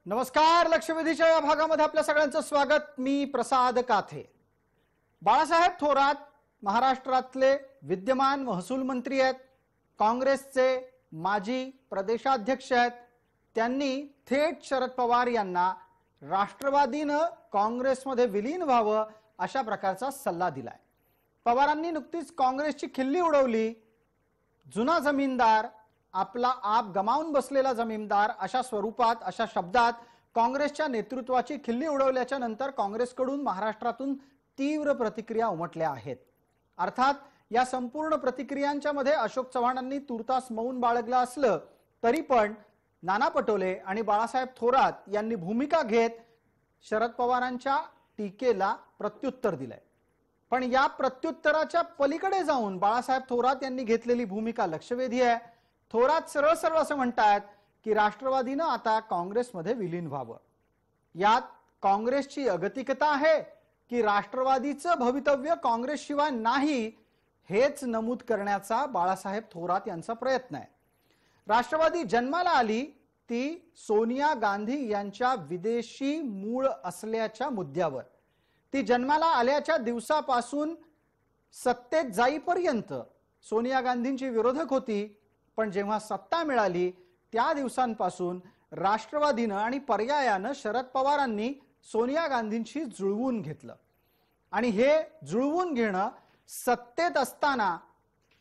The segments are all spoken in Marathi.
नमस्कार. लक्षवेधीच्या या भागामध्ये आपल्या सगळ्यांचं स्वागत. मी प्रसाद काथे. बाळासाहेब थोरात महाराष्ट्रातले विद्यमान महसूल मंत्री आहेत, काँग्रेसचे माजी प्रदेशाध्यक्ष आहेत. त्यांनी थेट शरद पवार यांना राष्ट्रवादीनं काँग्रेसमध्ये विलीन व्हावं अशा प्रकारचा सल्ला दिलाय. पवारांनी नुकतीच काँग्रेसची खिल्ली उडवली. जुना जमीनदार, आपला आप गमावून बसलेला जमीनदार अशा स्वरूपात, अशा शब्दात काँग्रेसच्या नेतृत्वाची खिल्ली उडवल्याच्या नंतर काँग्रेसकडून महाराष्ट्रातून तीव्र प्रतिक्रिया उमटल्या आहेत. अर्थात या संपूर्ण प्रतिक्रियांच्या मध्ये अशोक चव्हाणांनी तुर्तास मौन बाळगलं असलं तरी पण नाना पटोले आणि बाळासाहेब थोरात यांनी भूमिका घेत शरद पवारांच्या टीकेला प्रत्युत्तर दिलंय. पण या प्रत्युत्तराच्या पलीकडे जाऊन बाळासाहेब थोरात यांनी घेतलेली भूमिका लक्षवेधी आहे. थोरात सरळ सरळ असं म्हणतात की राष्ट्रवादीनं आता काँग्रेसमध्ये विलीन व्हावं. यात काँग्रेसची अगतिकता आहे की राष्ट्रवादीचं भवितव्य काँग्रेसशिवाय नाही हेच नमूद करण्याचा बाळासाहेब थोरात यांचा प्रयत्न आहे. राष्ट्रवादी जन्माला आली ती सोनिया गांधी यांच्या विदेशी मूळ असल्याच्या मुद्द्यावर. ती जन्माला आल्याच्या दिवसापासून सत्तेत जाईपर्यंत सोनिया गांधींची विरोधक होती. पण जेव्हा सत्ता मिळाली त्या दिवसांपासून राष्ट्रवादीनं आणि पर्यायानं शरद पवारांनी सोनिया गांधींशी जुळवून घेतलं. आणि हे जुळवून घेणं सत्तेत असताना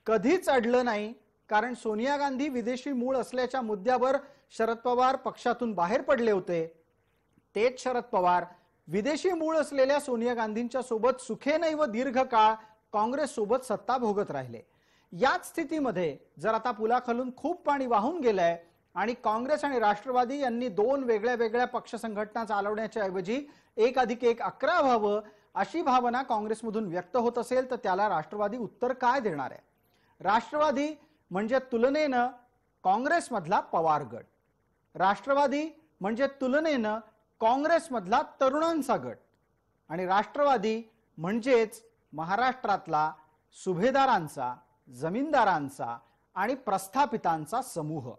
कधीच अडलं नाही, कारण सोनिया गांधी विदेशी मूळ असल्याच्या मुद्द्यावर शरद पवार पक्षातून बाहेर पडले होते. तेच शरद पवार विदेशी मूळ असलेल्या सोनिया गांधींच्या सोबत सुखेनैव दीर्घ काळ काँग्रेस सोबत सत्ता भोगत राहिले. याच स्थितीमध्ये जर आता पुलाखालून खूप पाणी वाहून गेलंय आणि काँग्रेस आणि राष्ट्रवादी यांनी दोन वेगळ्या वेगळ्या पक्ष संघटना चालवण्याच्या ऐवजी 1+1=11 व्हावं अशी भावना काँग्रेसमधून व्यक्त होत असेल तर त्याला राष्ट्रवादी उत्तर काय देणार आहे? राष्ट्रवादी म्हणजे तुलनेनं काँग्रेसमधला पवार गट, राष्ट्रवादी म्हणजे तुलनेनं काँग्रेसमधला तरुणांचा गट, आणि राष्ट्रवादी म्हणजेच महाराष्ट्रातला सुभेदारांचा, जमीनदारांचा आणि प्रस्थापितांचा समूह.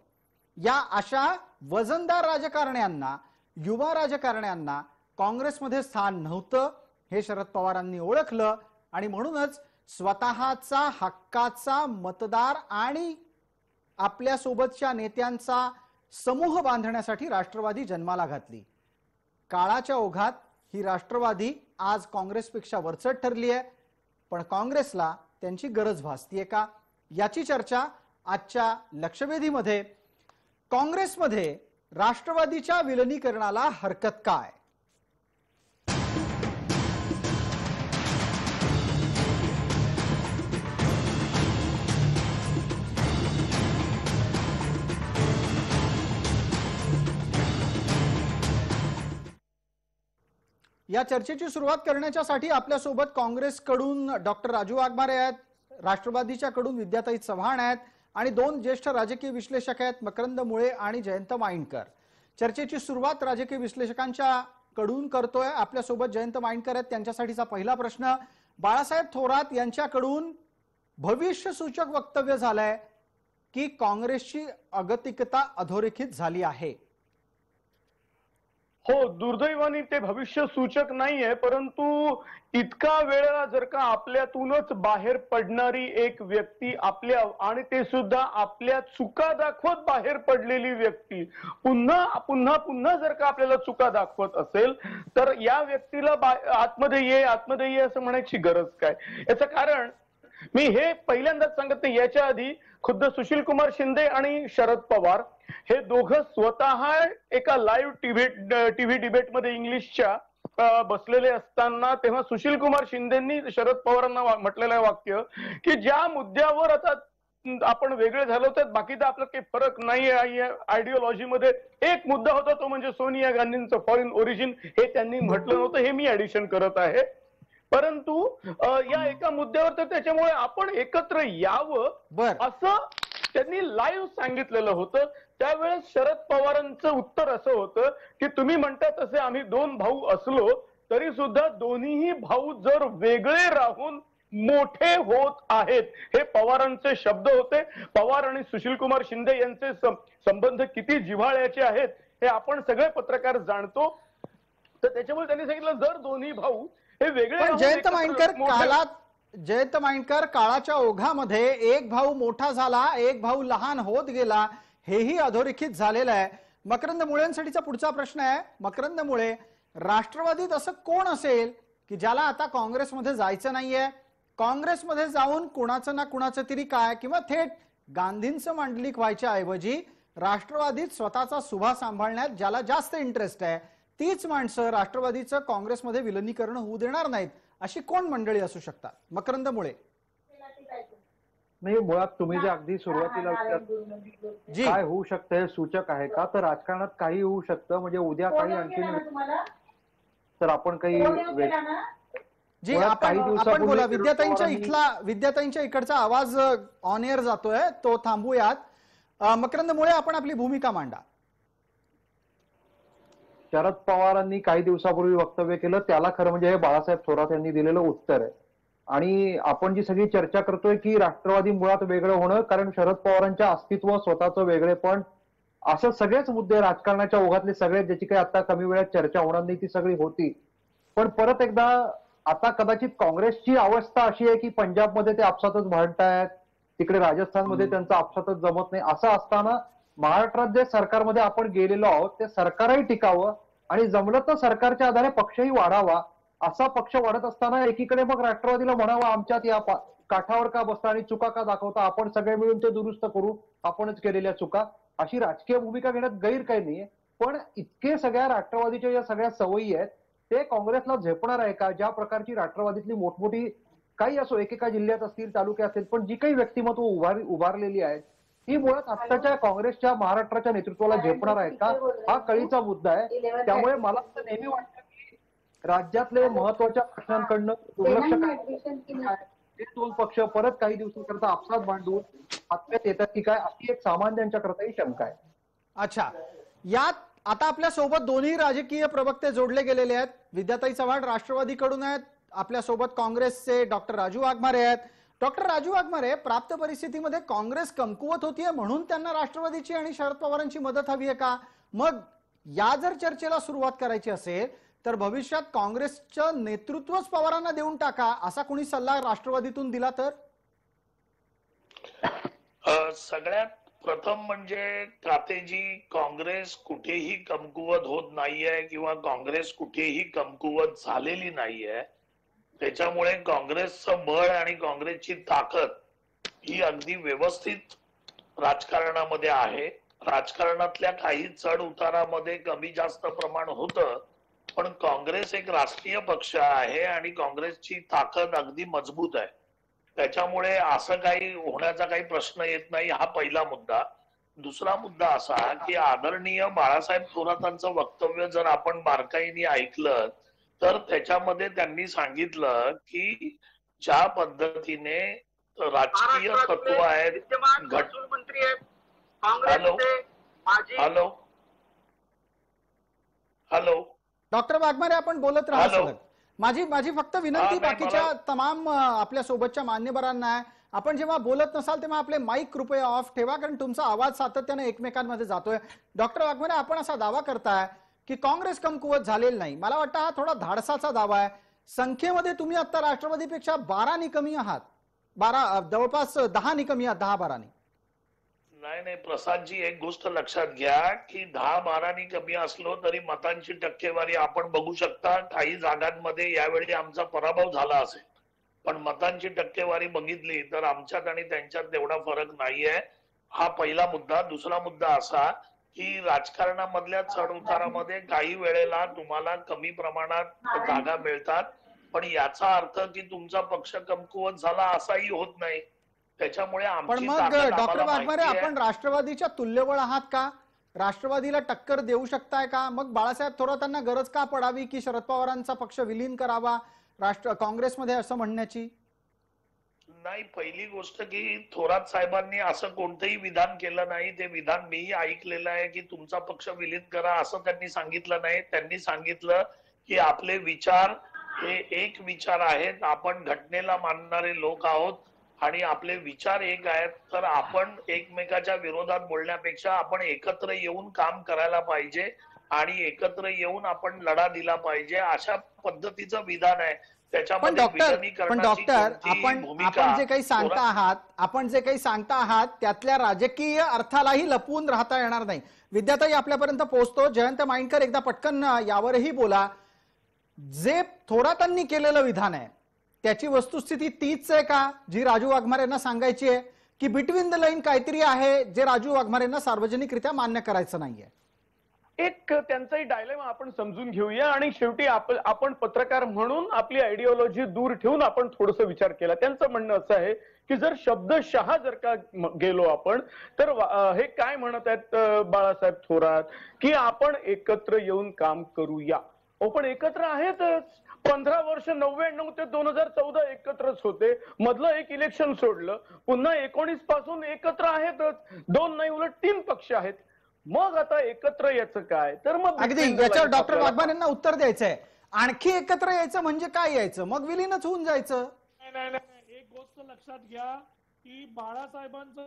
या अशा वजनदार राजकारण्यांना, युवा राजकारण्यांना काँग्रेसमध्ये स्थान नव्हतं हे शरद पवारांनी ओळखलं आणि म्हणूनच स्वतःचा हक्काचा मतदार आणि आपल्या सोबतच्या नेत्यांचा समूह बांधण्यासाठी राष्ट्रवादी जन्माला घातली. काळाच्या ओघात ही राष्ट्रवादी आज काँग्रेसपेक्षा वरचढ ठरली आहे. पण काँग्रेसला त्यांची गरज भासतीये का याची चर्चा आजच्या लक्षवेधीमध्ये. काँग्रेसमध्ये राष्ट्रवादीच्या विलिनीकरणाला हरकत काय? या चर्चेची सुरुवात करण्यासाठी आपल्यासोबत काँग्रेसकडून डॉक्टर राजू वाघमारे आहेत, राष्ट्रवादीच्याकडून विद्याताई चव्हाण आहेत आणि दोन ज्येष्ठ राजकीय विश्लेषक आहेत, मकरंद मुळे आणि जयंत माइंडकर. चर्चेची सुरुवात राजकीय विश्लेषकांच्या कडून करतोय. आपल्यासोबत जयंत माइंडकर आहेत. त्यांच्यासाठीचा पहिला प्रश्न, बाळासाहेब थोरात यांच्याकडून भविष्यसूचक वक्तव्य झालंय की काँग्रेसची अगतिकता अधोरेखित झाली आहे? हो, दुर्दैवाने ते भविष्य सूचक नाहीये, परंतु इतका वेळा जर का आपल्यातूनच बाहेर पडणारी एक व्यक्ती, आपल्या आणि ते सुद्धा आपल्या चुका दाखवत बाहेर पडलेली व्यक्ती पुन्हा पुन्हा पुन्हा जर का आपल्याला चुका दाखवत असेल तर या व्यक्तीला आतमध्ये ये असं म्हणायची गरज काय? याचं कारण मी हे पहिल्यांदाच सांगत नाही, याच्या आधी खुद्द सुशील कुमार शिंदे आणि शरद पवार हे दोघं स्वतः एका लाईव्ह टीव्ही डिबेटमध्ये इंग्लिशच्या बसलेले असताना तेव्हा सुशील कुमार शिंदेंनी शरद पवारांना म्हटलेलं वाक्य की ज्या मुद्द्यावर आता आपण वेगळे झालो तर बाकीचा आपला काही फरक नाही आहे आयडिओलॉजीमध्ये, एक मुद्दा होता तो म्हणजे सोनिया गांधींचं फॉरेन ओरिजिन, हे त्यांनी म्हटलं नव्हतं, हे मी ऍडिशन करत आहे. परंतु या एका मुद्द्यावर तर त्याच्यामुळे आपण एकत्र यावं असं त्यांनी लाईव्ह सांगितलेलं होतं. त्यावेळेस शरद पवारांचं उत्तर असं होतं की तुम्ही म्हणता तसे आम्ही दोन भाऊ असलो तरी सुद्धा दोन्हीही भाऊ जर वेगळे राहून मोठे होत आहेत, हे पवारांचे शब्द होते. पवार आणि सुशील कुमार शिंदे यांचे संबंध किती जिव्हाळ्याचे आहेत हे आपण सगळे पत्रकार जाणतो. तर त्याच्यामुळे त्यांनी सांगितलं जर दोन्ही भाऊ हे वेगळे पण राहून जयंत एकत्र माइंडकर मोठे- जयंत माइंडकर काळाच्या ओघामध्ये एक भाऊ मोठा झाला, एक भाऊ लहान होत गेला, हेही अधोरेखित झालेलं आहे. मकरंद मुळेंसाठीचा पुढचा प्रश्न आहे. मकरंद मुळे, राष्ट्रवादीत असं कोण असेल की ज्याला आता काँग्रेसमध्ये जायचं नाहीये, काँग्रेसमध्ये जाऊन कुणाचं ना कुणाचं तरी काय, किंवा थेट गांधींचं मांडलिक व्हायच्या ऐवजी राष्ट्रवादीत स्वतःचा सुभा सांभाळण्यात ज्याला जास्त इंटरेस्ट आहे, तीच माणसं राष्ट्रवादीचं काँग्रेसमध्ये विलिनीकरण होऊ देणार नाहीत, अशी कोण मंडळी असू शकतात? मकरंद मुळे. नाही, मुळात तुम्ही जे अगदी सुरुवातीला जी काय होऊ शकतं हे सूचक आहे का, तर राजकारणात काही होऊ शकतं. म्हणजे उद्या काही आणखीन तर आपण काही जी मुळात काही आपण दिवसापूर्वी बोला. शरद विद्याताईंच्या इकडचा आवाज ऑन एअर जातोय, तो थांबूयात. मकरंद मुळे, आपण आपली भूमिका मांडा. शरद पवारांनी काही दिवसापूर्वी वक्तव्य केलं, त्याला खरं म्हणजे हे बाळासाहेब थोरात यांनी दिलेलं उत्तर आहे. आणि आपण जी सगळी चर्चा करतोय की राष्ट्रवादी मुळात वेगळं होणं, कारण शरद पवारांच्या अस्तित्व, स्वतःचं वेगळेपण, असं सगळेच मुद्दे राजकारणाच्या ओघातले सगळे, ज्याची काही आता कमी वेळात चर्चा होणार नाही ती सगळी होती. पण परत एकदा आता कदाचित काँग्रेसची अवस्था अशी आहे की पंजाबमध्ये ते आपसातच भांडतायत, तिकडे राजस्थानमध्ये त्यांचं आपसातच जमत नाही. असं असताना महाराष्ट्रात जे सरकारमध्ये आपण गेलेलो आहोत ते सरकारही टिकावं आणि जमलं तर सरकारच्या आधारे पक्षही वाढावा. असा पक्ष वाढत असताना एकीकडे मग राष्ट्रवादीला म्हणावं आमच्यात या काठावर का बसता आणि चुका का दाखवता, आपण सगळे मिळून ते दुरुस्त करू, आपणच केलेल्या चुका, अशी राजकीय भूमिका घेण्यात गैर काही नाहीये. पण इतके सगळ्या राष्ट्रवादीच्या ज्या सगळ्या सवयी आहेत ते काँग्रेसला झेपणार आहे का? ज्या प्रकारची राष्ट्रवादीतली मोठमोठी काही असो, एकेका जिल्ह्यात असतील, तालुके असतील, पण जी काही व्यक्तिमत्व उभारलेली आहेत ही मुळात आत्ताच्या काँग्रेसच्या महाराष्ट्राच्या नेतृत्वाला झेपणार आहेत का? हा कळीचा मुद्दा आहे. त्यामुळे मला तर नेहमी वाटतं की राज्यातले महत्वाच्या प्रश्नांकडनं दुर्लक्ष हे दोन पक्ष परत काही दिवसांकरता आपसात भांडून आत्म्यात येतात की काय, अशी एक सामान्यांच्या करताही शंका आहे. अच्छा, यात आता आपल्या सोबत दोन्ही राजकीय प्रवक्ते जोडले गेलेले आहेत. विद्याताई चव्हाण राष्ट्रवादीकडून आहेत, आपल्या सोबत काँग्रेसचे डॉक्टर राजू वाघमारे आहेत. डॉक्टर राजू वाघमारे, प्राप्त परिस्थितीमध्ये काँग्रेस कमकुवत होतीये म्हणून त्यांना राष्ट्रवादीची आणि शरद पवारांची मदत हवी आहे का? मग या जर चर्चेला सुरुवात करायची असेल तर भविष्यात काँग्रेसचं नेतृत्वच पवारांना देऊन टाका, असा कोणी सल्ला राष्ट्रवादीतून दिला तर? सगळ्यात प्रथम म्हणजे कातेजी, काँग्रेस कुठेही कमकुवत होत नाहीये किंवा काँग्रेस कुठेही कमकुवत झालेली नाहीये. त्याच्यामुळे काँग्रेसचं बळ आणि काँग्रेसची ताकद ही अगदी व्यवस्थित राजकारणामध्ये आहे. राजकारणातल्या काही चढ उतारामध्ये कमी जास्त प्रमाण होतं, पण काँग्रेस एक राष्ट्रीय पक्ष आहे आणि काँग्रेसची ताकद अगदी मजबूत आहे. त्याच्यामुळे असं काही होण्याचा काही प्रश्न येत नाही. हा पहिला मुद्दा. दुसरा मुद्दा असा की आदरणीय बाळासाहेब थोरातांचं वक्तव्य जर आपण बारकाईने ऐकलं तर त्याच्यामध्ये त्यांनी सांगितलं की ज्या पद्धतीने राजकीय तत्व आहेत, मंत्री आहेत, hello hello hello doctor Waghmare, आपण बोलत राहा. हॅलो. सलग माझी फक्त विनंती नाही, बाकीच्या मला- तमाम आपल्या सोबतच्या मान्यवरांना आहे, आपण जेव्हा बोलत नसाल तेव्हा आपले माईक कृपया ऑफ ठेवा, कारण तुमचा आवाज सातत्याने एकमेकांमध्ये जातोय. डॉक्टर वाघमारे, आपण असा दावा करताय की काँग्रेस कमकुवत झालेली नाही. मला वाटतं हा थोडा धाडसाचा दावा आहे. संख्येमध्ये तुम्ही आता राष्ट्रवादीपेक्षा 12 कमी आहात, 12 जवळपास 10 कमी आहात, 10-12. नाही प्रसादजी, एक गोष्ट लक्षात घ्या की 10-12 कमी असलो तरी मतांची टक्केवारी आपण बघू शकता. काही जागांमध्ये यावेळी आमचा पराभव झाला असेल, पण मतांची टक्केवारी बघितली तर आमच्यात आणि त्यांच्यात तेवढा फरक नाहीये. हा पहिला मुद्दा. दुसरा मुद्दा असा की राजकारणामधल्या चढ उतारामध्ये काही वेळेला तुम्हाला कमी प्रमाणात जागा मिळतात, पण याचा अर्थ की तुमचा पक्ष कमकुवत झाला असाही होत नाही. त्याच्यामुळे पण आमची मग ताकद डॉक्टर आम्हाला वाघमारे, माहिती आहे. आपण राष्ट्रवादीच्या तुल्यबळ आहात का? राष्ट्रवादीला टक्कर देऊ शकताय का? मग बाळासाहेब थोरातांना गरज का पडावी की शरद पवारांचा पक्ष विलीन करावा काँग्रेसमध्ये, असं म्हणण्याची? नाही, पहिली गोष्ट की थोरात साहेबांनी असं कोणतंही विधान केलं नाही. ते विधान मीही ऐकलेलं आहे की तुमचा पक्ष विलीन करा, असं त्यांनी सांगितलं नाही. त्यांनी सांगितलं की आपले विचार हे एक विचार आहेत, आपण घटनेला मानणारे लोक आहोत आणि आपले विचार एक आहेत, तर आपण एकमेकाच्या विरोधात बोलण्यापेक्षा आपण एकत्र येऊन काम करायला पाहिजे आणि एकत्र येऊन आपण लढा दिला पाहिजे, अशा पद्धतीचं विधान आहे. पण त्याच्यामध्ये डॉक्टर विलनीकरणाची कोणतीही आपण भूमिका आपण जे काही सांगता आहात त्यातल्या राजकीय अर्थालाही लपवून राहता येणार नाही. विद्याताई आपल्यापर्यंत पोहोचतो. जयंत माइंडकर एकदा पटकन यावरही बोला. जे थोरातांनी केलेलं विधान आहे त्याची वस्तुस्थिती तीच आहे का जी राजू वाघमारेंना सांगायची आहे, की बिटवीन द लाईन काहीतरी आहे जे राजू वाघमारेंना सार्वजनिकरित्या मान्य करायचं नाहीये? एक त्यांचाही डायलेमा आपण समजून घेऊया आणि शेवटी आपण पत्रकार म्हणून आपली आयडिओलॉजी दूर ठेवून आपण थोडस विचार केला. त्यांचं म्हणणं असं आहे की जर शब्दशः जर का गेलो आपण तर हे काय म्हणत आहेत बाळासाहेब थोरात, की आपण एकत्र येऊन काम करूया. पण एकत्र आहेतच. 15 वर्ष 99 ते 2014 एकत्रच होते. मधलं एक इलेक्शन सोडलं, पुन्हा 19 पासून एकत्र आहेतच. 2 नाही उलट 3 पक्ष आहेत. मग आता एकत्र यायचं काय? तर मग अगदी याच्यावर डॉक्टर वाघमारेंना उत्तर द्यायचंय. आणखी एकत्र यायचं म्हणजे काय यायचं? मग विलीनच होऊन जायचं. नाही, एक गोष्ट लक्षात घ्या की बाळासाहेबांचं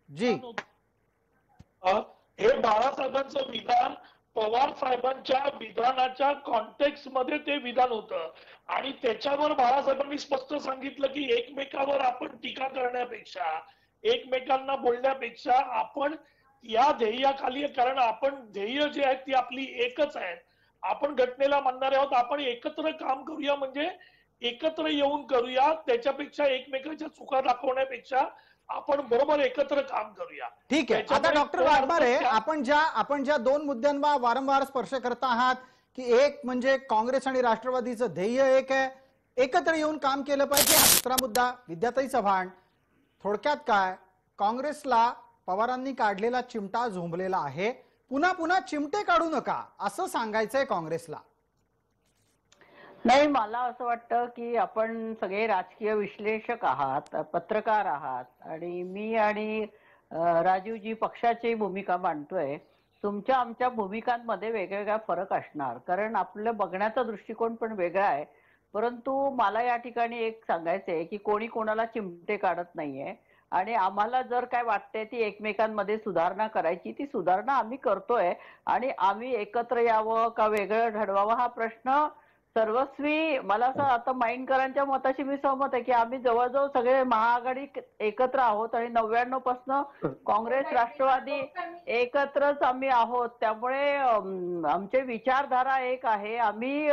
जी हे बाळासाहेबांचं विधान पवार साहेबांच्या विधानाच्या कॉन्टेक्स्ट मध्ये ते विधान होतं आणि त्याच्यावर बाळासाहेबांनी स्पष्ट सांगितलं की एकमेकावर आपण टीका करण्यापेक्षा, एकमेकांना बोलण्यापेक्षा आपण या ध्येयाखाली, कारण आपण ध्येय जे आहेत ती आपली एकच आहेत, आपण घटनेला मानणारे आहोत, आपण एकत्र काम करूया, म्हणजे एकत्र येऊन करूया. त्याच्यापेक्षा एकमेकांच्या चुका दाखवण्यापेक्षा आपण बरोबर एकत्र काम करूया. ठीक आहे. आता डॉक्टर वाघमारे आपण ज्या 2 मुद्द्यांवर वारंवार स्पर्श करत आहात, की एक म्हणजे काँग्रेस आणि राष्ट्रवादीचं ध्येय एक आहे, एकत्र येऊन काम केलं पाहिजे. हा दुसरा मुद्दा. विद्याताई चव्हाण, थोडक्यात काय, काँग्रेसला पवारांनी काढलेला चिमटा झोंबलेला आहे, पुन्हा पुन्हा चिमटे काढू नका असं सांगायचंय काँग्रेसला? नाही, मला असं वाटतं की आपण सगळे राजकीय विश्लेषक आहात, पत्रकार आहात आणि मी आणि राजीवजी पक्षाची भूमिका मांडतोय. तुमच्या आमच्या भूमिकांमध्ये वेगवेगळा फरक असणार, कारण आपलं बघण्याचा दृष्टिकोन पण वेगळा आहे. परंतु मला या ठिकाणी एक सांगायचंय की कोणी कोणाला चिमटे काढत नाहीये आणि आम्हाला जर काय वाटतंय ती एकमेकांमध्ये सुधारणा करायची, ती सुधारणा आम्ही करतोय. आणि आम्ही एकत्र यावं का वेगळं घडवावं हा प्रश्न सर्वस्वी, मला असं आता माइंडकरांच्या मताशी मी सहमत आहे की आम्ही जवळजवळ सगळे महाआघाडी एकत्र आहोत आणि 99 पासून काँग्रेस राष्ट्रवादी एकत्रच आम्ही आहोत. त्यामुळे आमचे विचारधारा एक आहे. आम्ही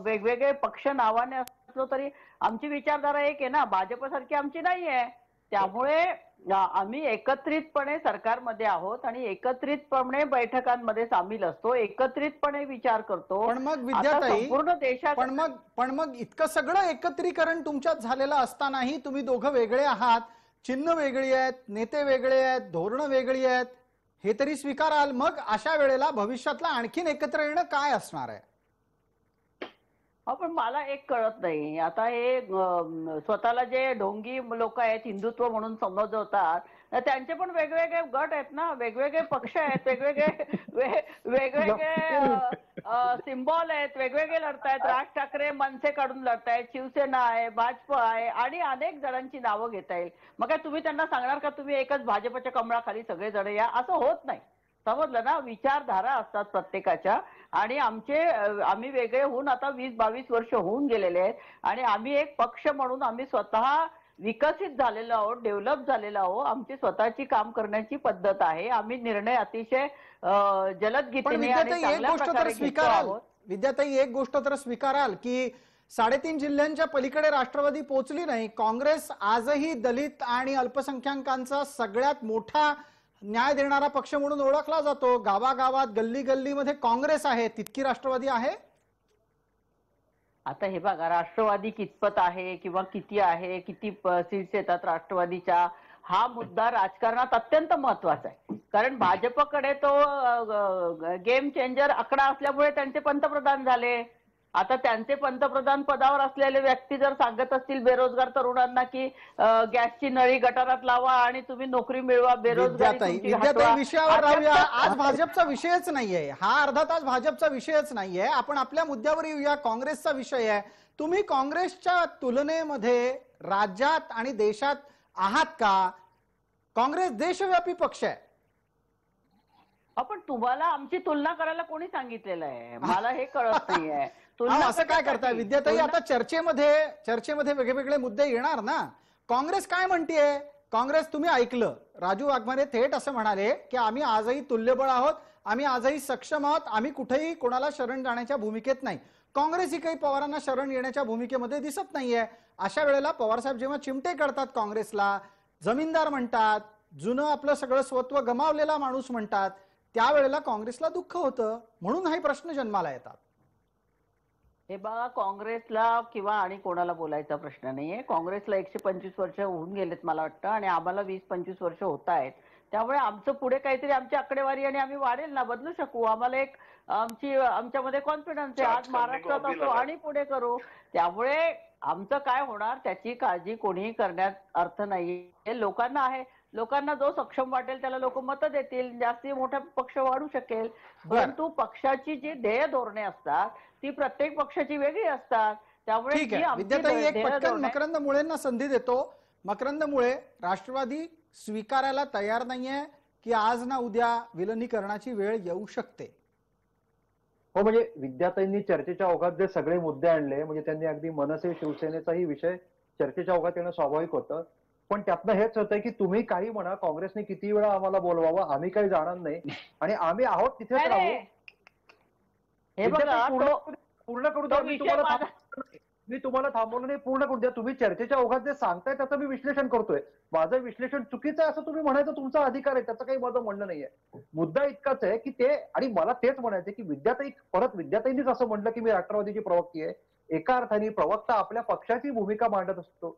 वेगवेगळे पक्ष नावाने असलो तरी आमची विचारधारा एक आहे ना, भाजपसारखी आमची नाही आहे. त्यामुळे आम्ही एकत्रितपणे सरकारमध्ये आहोत आणि एकत्रितपणे बैठकांमध्ये सामील असतो, एकत्रितपणे विचार करतो. पण मग विद्याताई, पूर्ण देशात पण मग इतकं सगळं एकत्रीकरण तुमच्यात झालेलं असतानाही तुम्ही दोघं वेगळे आहात, चिन्ह वेगळी आहेत, नेते वेगळे आहेत, धोरणं वेगळी आहेत, हे तरी स्वीकाराल. मग अशा वेळेला भविष्यातला आणखीन एकत्र येणं काय असणार आहे? पण मला एक कळत नाही, आता हे स्वतःला जे ढोंगी लोक आहेत हिंदुत्व म्हणून समजवतात, त्यांचे पण वेगवेगळे गट आहेत ना, वेगवेगळे पक्ष आहेत, वेगवेगळे सिम्बॉल आहेत, वेगवेगळे लढतायत. राज ठाकरे मनसे काढून लढतायत, शिवसेना आहे, भाजप आहे आणि अनेक जणांची नावं घेता येईल. मग काय तुम्ही त्यांना सांगणार का तुम्ही एकच भाजपच्या कमळाखाली सगळे जण या? असं होत नाही. समजलं ना, विचारधारा असतात प्रत्येकाच्या आणि आम्ही वेगळे होऊन आता 20-22 वर्ष होऊन गेलेले आहेत आणि आम्ही एक पक्ष म्हणून आम्ही स्वतः विकसित झालेलो आहोत, डेव्हलप झालेलो आहोत. आमची स्वतःची काम करण्याची पद्धत आहे. आम्ही निर्णय अतिशय जलद गतीने आणि चांगल्या प्रकारे घेतो आहोत. विद्याताई, एक गोष्ट तर स्वीकाराल की 3.5 जिल्ह्यांच्या पलीकडे राष्ट्रवादी पोहोचली नाही. काँग्रेस आजही दलित आणि अल्पसंख्याकांचा सगळ्यात मोठा न्याय देणारा पक्ष म्हणून ओळखला जातो. गावागावात, गल्ली गल्लीमध्ये काँग्रेस आहे, तितकी राष्ट्रवादी आहे? आता हे बघा, राष्ट्रवादी कितपत आहे किंवा किती आहे, किती सीट्स येतात राष्ट्रवादीच्या, हा मुद्दा राजकारणात अत्यंत महत्वाचा आहे. कारण भाजपकडे तो गेम चेंजर आकडा असल्यामुळे त्यांचे पंतप्रधान झाले आता त्यांचे पंतप्रधान पदावर असलेले व्यक्ती जर सांगत असतील बेरोजगार तरुणांना की गॅसची नळी गटारात लावा आणि तुम्ही नोकरी मिळवा, बेरोजगारी तुमची विद्याताई हटवा. विषयावर राहूया. आज भाजपचा विषयच नाहीये हा, अर्धा तास भाजपचा विषयच नाहीये. आपण आपल्या मुद्द्यावर येऊया. काँग्रेसचा विषय आहे. तुम्ही काँग्रेसच्या तुलनेमध्ये राज्यात आणि देशात आहात का? काँग्रेस देशव्यापी पक्ष आहे. आपण तुम्हाला आमची तुलना करायला कोणी सांगितलेलं आहे? मला हे कळत नाहीये. तुलना असं काय करताय कशासाठी? विद्याताई? आता चर्चेमध्ये वेगवेगळे मुद्दे येणार ना. काँग्रेस काय म्हणतेय? काँग्रेस, तुम्ही ऐकलं, राजू वाघमारे थेट असं म्हणाले की आम्ही आजही तुल्यबळ आहोत, आम्ही आजही सक्षम आहोत, आम्ही कुठेही कोणाला शरण जाण्याच्या भूमिकेत नाही. काँग्रेस ही काही पवारांना शरण येण्याच्या भूमिकेमध्ये दिसत नाहीये. अशा वेळेला पवारसाहेब जेव्हा चिमटे काढतात काँग्रेसला, जमीनदार म्हणतात, जुनं आपलं सगळं स्वत्व गमावलेला माणूस म्हणतात, त्यावेळेला काँग्रेसला दुःख होतं. म्हणून हा प्रश्न जन्माला येतात. हे बघा, काँग्रेसला किंवा आणि कोणाला बोलायचा प्रश्न नाहीये. काँग्रेसला 125 वर्ष होऊन गेलेत मला वाटतं, आणि आम्हाला 20-25 वर्ष होत आहेत. त्यामुळे आमचं पुढे काहीतरी आमची आकडेवारी आणि आम्ही वाढेल ना, बदलू शकू. आम्हाला एक आमच्यामध्ये कॉन्फिडन्स आहे. आज महाराष्ट्रात असो आणि पुढे करू. त्यामुळे आमचं काय होणार त्याची काळजी कोणीही करण्यात अर्थ नाही. हे लोकांना आहे. लोकांना जो सक्षम वाटेल त्याला लोक मतं देतील, जास्ती मोठा पक्ष वाढू शकेल. परंतु पक्षाची जी ध्येय धोरणे असतात ती प्रत्येक पक्षाची वेगळी असतात. त्यामुळे ठीक आहे विद्याताई, एक पटकन मकरंद मुळेंना संधी देतो. मकरंद मुळे, राष्ट्रवादी स्वीकारायला तयार नाहीये की आज ना उद्या विलिनीकरणाची वेळ येऊ शकते? हो, म्हणजे विद्याताईंनी चर्चेच्या ओघात जे सगळे मुद्दे आणले, म्हणजे त्यांनी अगदी मनसे शिवसेनेचाही विषय चर्चेच्या ओघात येणं स्वाभाविक होतं. पण त्यातनं हेच होतंय की तुम्ही काही म्हणा, काँग्रेसने किती वेळा आम्हाला बोलवावं, आम्ही काही जाणार नाही आणि आम्ही आहोत तिथेच राहू. हे बघा, पूर्ण करू द्या. मी तुम्हाला थांबवलं नाही, पूर्ण करू द्या. तुम्ही चर्चेच्या ओघात जे सांगताय त्याचं मी विश्लेषण करतोय. माझं विश्लेषण चुकीचं आहे असं तुम्ही म्हणायचं तुमचा अधिकार आहे, त्याचं काही माझं म्हणणं नाहीये. मुद्दा इतकाच आहे की ते, आणि मला तेच म्हणायचं की विद्याताईंनीच असं म्हटलं की मी राष्ट्रवादीची प्रवक्ती आहे. एका अर्थाने प्रवक्ता आपल्या पक्षाची भूमिका मांडत असतो.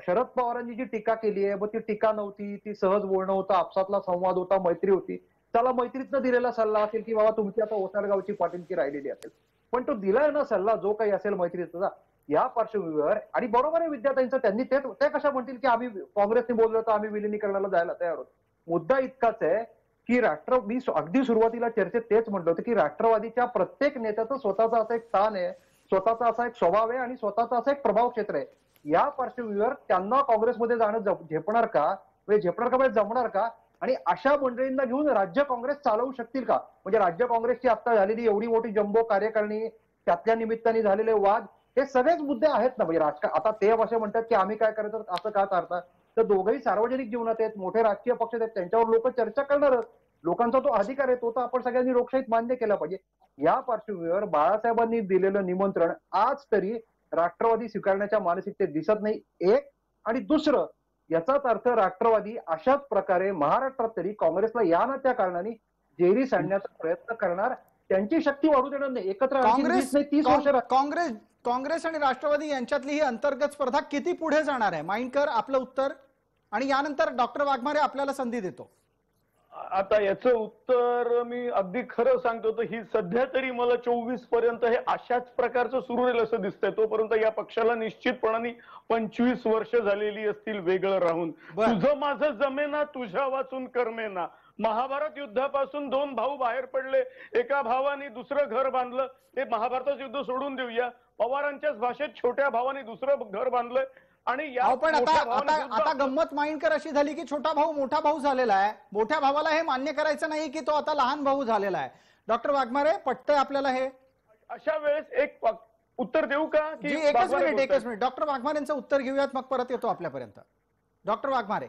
शरद पवारांनी जी टीका केली आहे, मग ती टीका नव्हती, ती सहज बोलणं होतं, आपसातला संवाद होता, मैत्री होती. त्याला मैत्रीतनं दिलेला सल्ला असेल की बाबा तुमची आता ओसाडगावची पाटीलकी राहिलेली असेल, पण तो दिलाय ना सल्ला जो काही असेल मैत्रीचा, या पार्श्वभूमीवर. आणि बरोबर आहे विद्याताईंचं, त्यांनी ते कशा म्हणतील की आम्ही काँग्रेसने बोललो तर आम्ही विलिनीकरणाला जायला तयार आहोत. मुद्दा इतकाच आहे की मी अगदी सुरुवातीला चर्चेत तेच म्हटलं होतं की राष्ट्रवादीच्या प्रत्येक नेत्याचं स्वतःचा असा एक स्थान आहे, स्वतःचा असा एक स्वभाव आहे आणि स्वतःचा असा एक प्रभाव क्षेत्र आहे. या पार्श्वभूमीवर त्यांना काँग्रेसमध्ये जाणं झेपणार का, म्हणजे जमणार का? आणि अशा मंडळींना घेऊन राज्य काँग्रेस चालवू शकतील का? म्हणजे राज्य काँग्रेसची आता झालेली एवढी मोठी जम्बो कार्यकारिणी, त्यातल्या निमित्ताने झालेले वाद, हे सगळेच मुद्दे आहेत ना. म्हणजे आता ते असे म्हणतात की आम्ही काय करायचं, असं का करता? तर दोघंही सार्वजनिक जीवनात आहेत, मोठे राजकीय पक्ष आहेत, त्यांच्यावर लोक चर्चा करणारच. लोकांचा तो अधिकार आहे, तो तर आपण सगळ्यांनी लोकशाहीत मान्य केला पाहिजे. या पार्श्वभूमीवर बाळासाहेबांनी दिलेलं निमंत्रण आज तरी राष्ट्रवादी स्वीकारण्याच्या मानसिकतेत दिसत नाही, एक. आणि दुसरं, याचाच अर्थ राष्ट्रवादी अशाच प्रकारे महाराष्ट्रात तरी काँग्रेसला या ना त्या कारणाने जेरी सांडण्याचा प्रयत्न करणार, त्यांची शक्ती वाढू देणार नाही. एकत्र काँग्रेस आणि राष्ट्रवादी यांच्यातली ही अंतर्गत स्पर्धा किती पुढे जाणार आहे? माइंडकर, आपलं उत्तर, आणि यानंतर डॉक्टर वाघमारे आपल्याला संधी देतो. आता याचं उत्तर मी अगदी खरं सांगतो, तर ही सध्या तरी मला 24 पर्यंत हे अशाच प्रकारचं सुरू राहील असं दिसतंय. तोपर्यंत या पक्षाला निश्चितपणाने 25 वर्ष झालेली असतील वेगळं राहून. तुझं माझं जमेना, तुझ्या वाचून कर्मेना. महाभारत युद्धापासून 2 भाऊ बाहेर पडले, एका भावाने दुसरं घर बांधलं. ते महाभारताचं युद्ध सोडून देऊया, पवारांच्याच भाषेत छोट्या भावाने दुसरं घर बांधलंय. आणि पण आता गंमत माइंडकर अशी झाली की छोटा भाऊ मोठा भाऊ झालेला आहे. मोठ्या भावाला हे मान्य करायचं नाही की तो आता लहान भाऊ झालेला आहे. डॉक्टर वाघमारे, पटतंय आपल्याला हे? अशा वेळेस एक उत्तर देऊ का? की एकच मिनिट डॉक्टर वाघमारेंचं उत्तर घेऊयात, मग परत येतो आपल्यापर्यंत. डॉक्टर वाघमारे,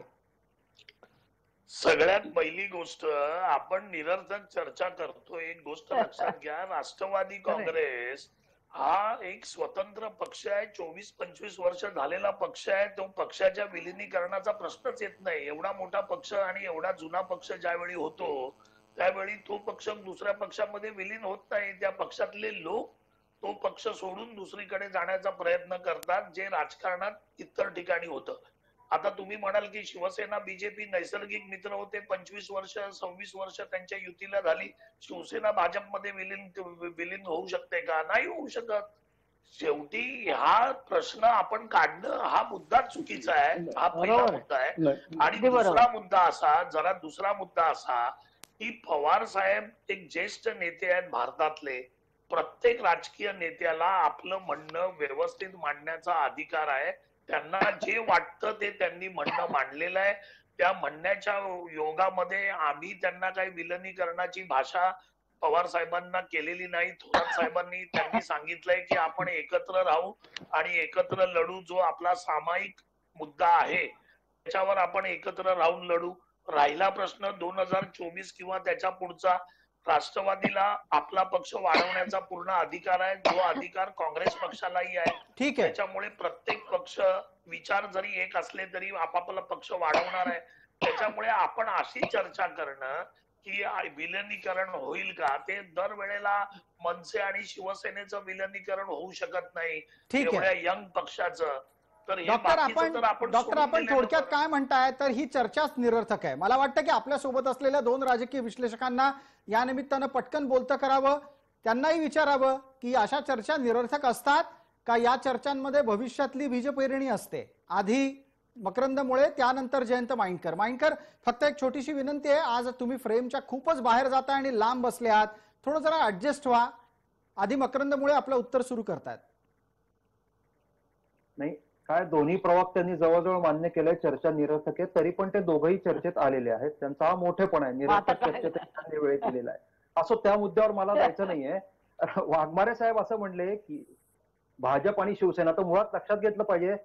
सगळ्यात पहिली गोष्ट, आपण निरर्थक चर्चा करतोय. एक गोष्ट लक्षात घ्या, राष्ट्रवादी काँग्रेस हा एक स्वतंत्र पक्ष आहे, 24-25 वर्ष झालेला पक्ष आहे. तो पक्षाच्या विलिनीकरणाचा प्रश्नच येत नाही. एवढा मोठा पक्ष आणि एवढा जुना पक्ष ज्यावेळी होतो त्यावेळी तो पक्ष दुसऱ्या पक्षामध्ये विलीन होत नाही. त्या पक्षातले लोक तो पक्ष सोडून दुसरीकडे जाण्याचा प्रयत्न करतात, जे राजकारणात इतर ठिकाणी होतं. आता तुम्ही म्हणाल की शिवसेना बीजेपी नैसर्गिक मित्र होते, 25 वर्ष 26 वर्ष त्यांच्या युतीला झाली. शिवसेना भाजपमध्ये विलीन होऊ शकते का? नाही होऊ शकत. शेवटी हा प्रश्न आपण काढणं हा मुद्दा चुकीचा आहे, हा पहिला बरोबर. मुद्दा आहे. नाही. आणि अगदी बरोबर. दुसरा मुद्दा असा की पवार साहेब एक ज्येष्ठ नेते आहेत भारतातले. प्रत्येक राजकीय नेत्याला आपलं म्हणणं व्यवस्थित मांडण्याचा अधिकार आहे. त्यांना जे वाटतं ते त्यांनी म्हणणं मांडलेलं आहे. त्या म्हणण्याच्या योगामध्ये आम्ही त्यांना काही विलनीकरणाची भाषा पवार साहेबांना केलेली नाही. थोरात साहेबांनी त्यांनी सांगितलंय की आपण एकत्र राहू आणि एकत्र लढू. जो आपला सामायिक मुद्दा आहे त्याच्यावर आपण एकत्र राहून लढू. राहिला प्रश्न 2024 किंवा त्याच्या पुढचा, राष्ट्रवादीला आपला पक्ष वाढवण्याचा पूर्ण अधिकार आहे. जो अधिकार काँग्रेस पक्षालाही आहे. ठीक आहे. त्याच्यामुळे प्रत्येक पक्ष विचार जरी एक असले तरी आपापला पक्ष वाढवणार आहे. त्याच्यामुळे आपण अशी चर्चा करणं की विलनीकरण होईल का, ते दरवेळेला मनसे आणि शिवसेनेचं विलनीकरण होऊ शकत नाही ठीक आहे. एवढ्या यंग पक्षाचं. तर हे डॉक्टर बाकीचं तर आपण सोडून थोडक्यात दिलेलं काय म्हणताय, तर ही चर्चाच निरर्थक आहे. मला वाटतं की आपल्या सोबत असलेल्या दोन राजकीय विश्लेषकांना या निमित्तानं पटकन बोलतं करावं. त्यांनाही विचारावं की अशा चर्चा निरर्थक असतात का, या चर्चांमध्ये भविष्यातली बीजपेरणी असते. आधी मकरंद मुळे, त्यानंतर जयंत माइंडकर. फक्त एक छोटीशी विनंती आहे, आज तुम्ही फ्रेमच्या खूपच बाहेर जाताय आणि लांब बसले आहात, थोडं जरा ऍडजस्ट व्हा. आधी मकरंद मुळे आपलं उत्तर सुरू करतायत. नाही, काय दोन्ही प्रवक्त्यांनी जवळजवळ मान्य केलंय चर्चा निरर्थक आहे, तरी पण ते दोघंही चर्चेत आलेले आहेत. त्यांचा हा मोठेपणा आहे, निरर्थक चर्चेत त्यांनी वेळ केलेला आहे. असो, त्या मुद्द्यावर मला जायचं नाहीये. वाघमारे साहेब असं म्हणले की भाजप आणि शिवसेना, तर मुळात लक्षात घेतलं पाहिजे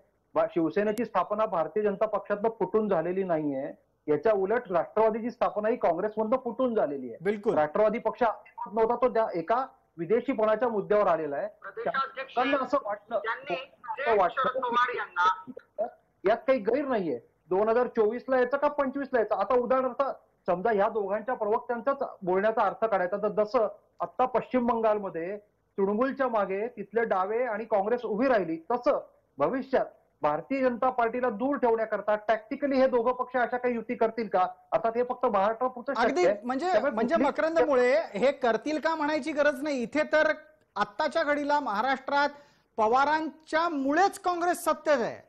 शिवसेनेची स्थापना भारतीय जनता पक्षातनं फुटून झालेली नाहीये. याच्या उलट राष्ट्रवादीची स्थापना ही काँग्रेसमधनं फुटून झालेली आहे. बिलकुल. राष्ट्रवादी पक्ष अस्तित्वात नव्हता, तो त्या एका विदेशीपणाच्या मुद्द्यावर आलेला आहे. त्यांना असं वाटलं यात काही गैर नाहीये. 2024 यायचं का 25 यायचं. आता उदाहरणार्थ समजा ह्या दोघांच्या प्रवक्त्यांचाच बोलण्याचा अर्थ काढायचा, तर जसं आता पश्चिम बंगालमध्ये तृणमूलच्या मागे तिथले डावे आणि काँग्रेस उभी राहिली, तसं भविष्यात भारतीय जनता पार्टीला दूर ठेवण्याकरता टॅक्टिकली हे दोघं पक्ष अशा काही युती करतील का. आता ते फक्त महाराष्ट्रापुरतं अगदी शक्य आहे. म्हणजे मकरंद मुळे हे करतील का म्हणायची गरज नाही. इथे तर आत्ताच्या घडीला महाराष्ट्रात पवारांच्या मुळेच काँग्रेस सत्तेत आहे.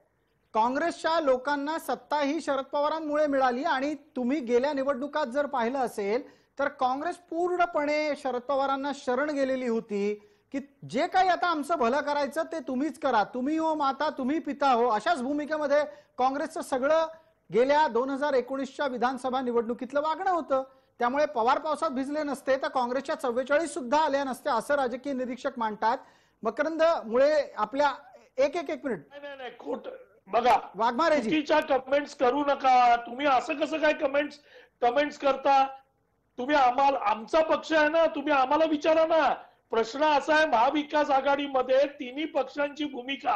काँग्रेसच्या लोकांना सत्ता ही शरद पवारांमुळे मिळाली. आणि तुम्ही गेल्या निवडणुकात जर पाहिलं असेल तर काँग्रेस पूर्णपणे शरद पवारांना शरण गेलेली होती की जे काही आता आमचं भलं करायचं ते तुम्हीच करा, तुम्ही हो माता तुम्ही पिता हो, अशाच भूमिकेमध्ये काँग्रेसचं सगळं गेल्या 2019च्या विधानसभा निवडणुकीतलं वागणं होतं. त्यामुळे पवार पावसात भिजले नसते तर काँग्रेसच्या 44 सुद्धा आल्या नसत्या, असं राजकीय निरीक्षक मांडतात. मकरंद मुळे आपल्या एक मिनिट. नाही खोट बघा, वाघमारेजी चुकीच्या कमेंट्स करू नका. तुम्ही असं कसं काय कमेंट्स करता. तुम्ही आमचा पक्ष आहे ना, तुम्ही आम्हाला विचारा ना. प्रश्न असा आहे, महाविकास आघाडीमध्ये तिन्ही पक्षांची भूमिका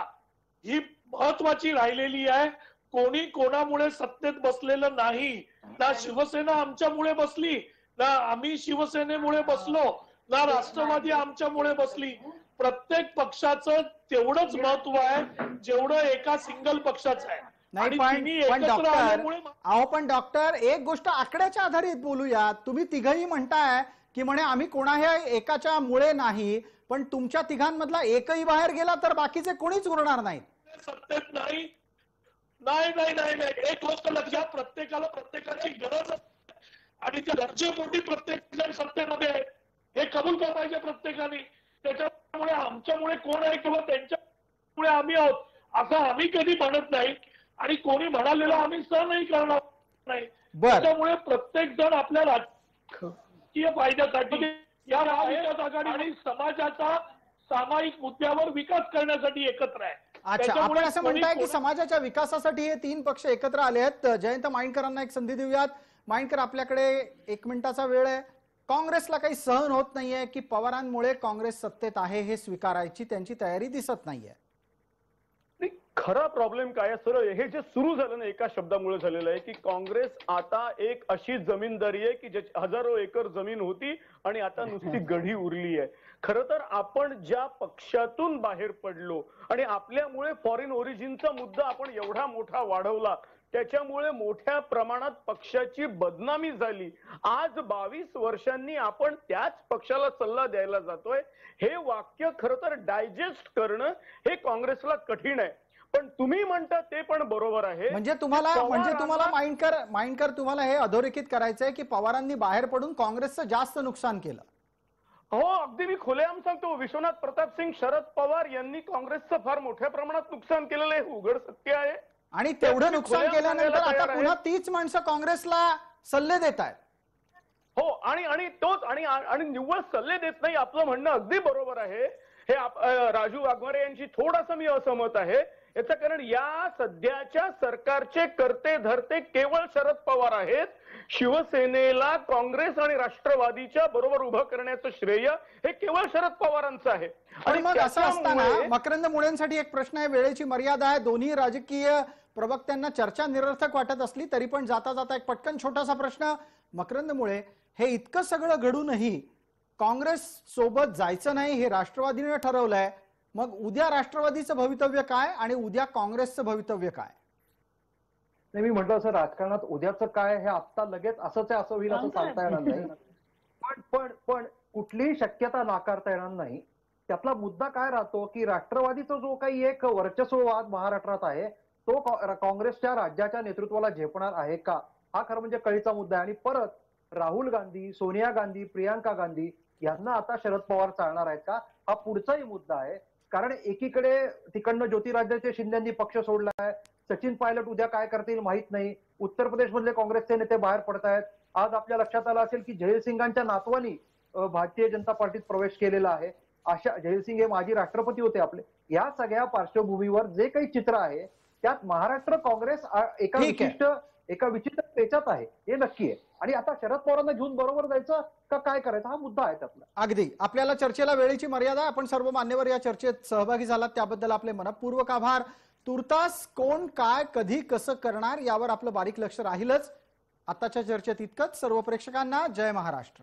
ही महत्वाची राहिलेली आहे. कोणी कोणामुळे सत्तेत बसलेलं नाही. ना शिवसेना आमच्यामुळे बसली, ना आम्ही शिवसेनेमुळे बसलो, ना राष्ट्रवादी आमच्यामुळे बसली. प्रत्येक पक्षाचं तेवढंच महत्व आहे जेवढं एका सिंगल पक्षाचं आहे. नाही पण डॉक्टर एक गोष्ट आकड्याच्या आधारित बोलूया. तुम्ही तिघही म्हणताय की म्हणे आम्ही कोणाही एकाच्या मुळे नाही, पण तुमच्या तिघांमधला एकही बाहेर गेला तर बाकीचे कोणीच उरणार नाहीत. सत्तेत नाही. एक गोष्ट लक्षात, प्रत्येकाला प्रत्येकाची गरज असते आणि त्या गरजेपोटी प्रत्येक सत्तेमध्ये आहे हे कबूल करायचे प्रत्येकाने. त्याच्यामुळे आमच्यामुळे कोण आहे किंवा त्यांच्यामुळे आम्ही आहोत असं आम्ही कधी म्हणत नाही आणि कोणी म्हणालेलं आम्ही सहनही करणार नाही. त्याच्यामुळे प्रत्येक जण आपल्या राजकीय फायद्यासाठी या महाविकास आघाडी आणि समाजाचा सामायिक मुद्द्यावर विकास करण्यासाठी एकत्र आहे. अच्छा, आपण असं म्हणताय की समाजाच्या विकासासाठी हे तीन पक्ष एकत्र आले आहेत. जयंत माइंडकरांना एक संधी देऊयात. माइंडकर, आपल्याकडे 1 मिनिटाचा वेळ आहे. काँग्रेसला काही सहन होत नाहीये की पवारांमुळे काँग्रेस सत्तेत आहे हे स्वीकारायची त्यांची तयारी दिसत नाहीये. खरा प्रॉब्लेम काय आहे सर, हे जे सुरू झालं ना एका शब्दामुळे झालेलं आहे की काँग्रेस आता एक अशी जमीनदारी आहे की ज्याची हजारो एकर जमीन होती आणि आता नुसती गढी उरली आहे. खरं तर आपण ज्या पक्षातून बाहेर पडलो आणि आपल्यामुळे फॉरेन ओरिजिनचा मुद्दा आपण एवढा मोठा वाढवला, त्याच्यामुळे मोठ्या प्रमाणात पक्षाची बदनामी झाली. आज 22 वर्षांनी आपण त्याच पक्षाला सल्ला द्यायला जातोय. हे वाक्य खरं तर डायजेस्ट करणं हे काँग्रेसला कठीण आहे. पण तुम्ही म्हणता ते पण बरोबर आहे. म्हणजे तुम्हाला माइंडकर तुम्हाला हे अधोरेखित करायचंय की पवारांनी बाहेर पडून काँग्रेसचं जास्त नुकसान केलं. हो, अगदी मी खुलेआम सांगतो, विश्वनाथ प्रताप सिंग शरद पवार यांनी काँग्रेसचं फार मोठ्या प्रमाणात नुकसान केलेलं आहे, उघड सत्य आहे. आणि तेवढं नुकसान केल्यानंतर आता पुन्हा तीच माणसं काँग्रेसला सल्ले देत आहेत. हो, आणि तोच आणि निव्वळ सल्ले देत नाही, आपलं म्हणणं अगदी बरोबर आहे. हे राजू वाघमारे यांची थोडंसं मी असहमत आहे. याचं कारण या सध्याच्या सरकारचे कर्ते धरते केवळ शरद पवार आहेत. शिवसेनेला काँग्रेस आणि राष्ट्रवादीच्या बरोबर उभं करण्याचं श्रेय हे केवळ शरद पवारांचं आहे. आणि मग असं असताना मकरंद मुळेंसाठी एक प्रश्न आहे, वेळेची मर्यादा आहे, दोन्ही राजकीय प्रवक्त्यांना चर्चा निरर्थक वाटत असली तरी पण जाता जाता एक पटकन छोटासा प्रश्न, मकरंद मुळे हे इतकं सगळं घडूनही काँग्रेस सोबत जायचं नाही हे राष्ट्रवादीने ठरवलंय. मग उद्या राष्ट्रवादीचं भवितव्य काय आणि उद्या काँग्रेसचं भवितव्य काय? नाही, मी म्हटलं असं राजकारणात उद्याचं काय हे आत्ता लगेच असंच आहे असं होईल असं सांगता येणार नाही. पण कुठलीही शक्यता नाकारता येणार नाही. त्यातला मुद्दा काय राहतो की राष्ट्रवादीचा जो काही एक वर्चस्ववाद महाराष्ट्रात आहे तो काँग्रेसच्या राज्याच्या नेतृत्वाला झेपणार आहे का, हा खरं म्हणजे कळीचा मुद्दा आहे. आणि परत राहुल गांधी, सोनिया गांधी, प्रियांका गांधी यांना आता शरद पवार चालणार आहेत का, हा पुढचाही मुद्दा आहे. कारण एकीकडे तिकडनं ज्योतिरादित्य शिंदेंनी पक्ष सोडलाय, सचिन पायलट उद्या काय करतील माहित नाही, उत्तर प्रदेश मधले काँग्रेसचे नेते बाहेर पडतायत. आज आपल्या लक्षात आलं असेल की जयसिंगांच्या नातवानी भारतीय जनता पार्टीत प्रवेश केलेला आहे. अशा जयसिंग हे माजी राष्ट्रपती होते आपले. या सगळ्या पार्श्वभूमीवर जे काही चित्र आहे त्यात महाराष्ट्र काँग्रेस एका विचित्र पेचात आहे हे नक्की आहे. आणि आता शरद पवारांना घेऊन बरोबर जायचं का काय करायचं हा मुद्दा आहे त्यातला. अगदी आपल्याला चर्चेला वेळेची मर्यादा, आपण सर्व मान्यवर या चर्चेत सहभागी झालात त्याबद्दल आपले मनपूर्वक आभार. तुर्तास कोण काय कधी कसं करणार यावर आपलं बारीक लक्ष राहीलच. आताच्या चर्चेत इतकंच. सर्व प्रेक्षकांना जय महाराष्ट्र.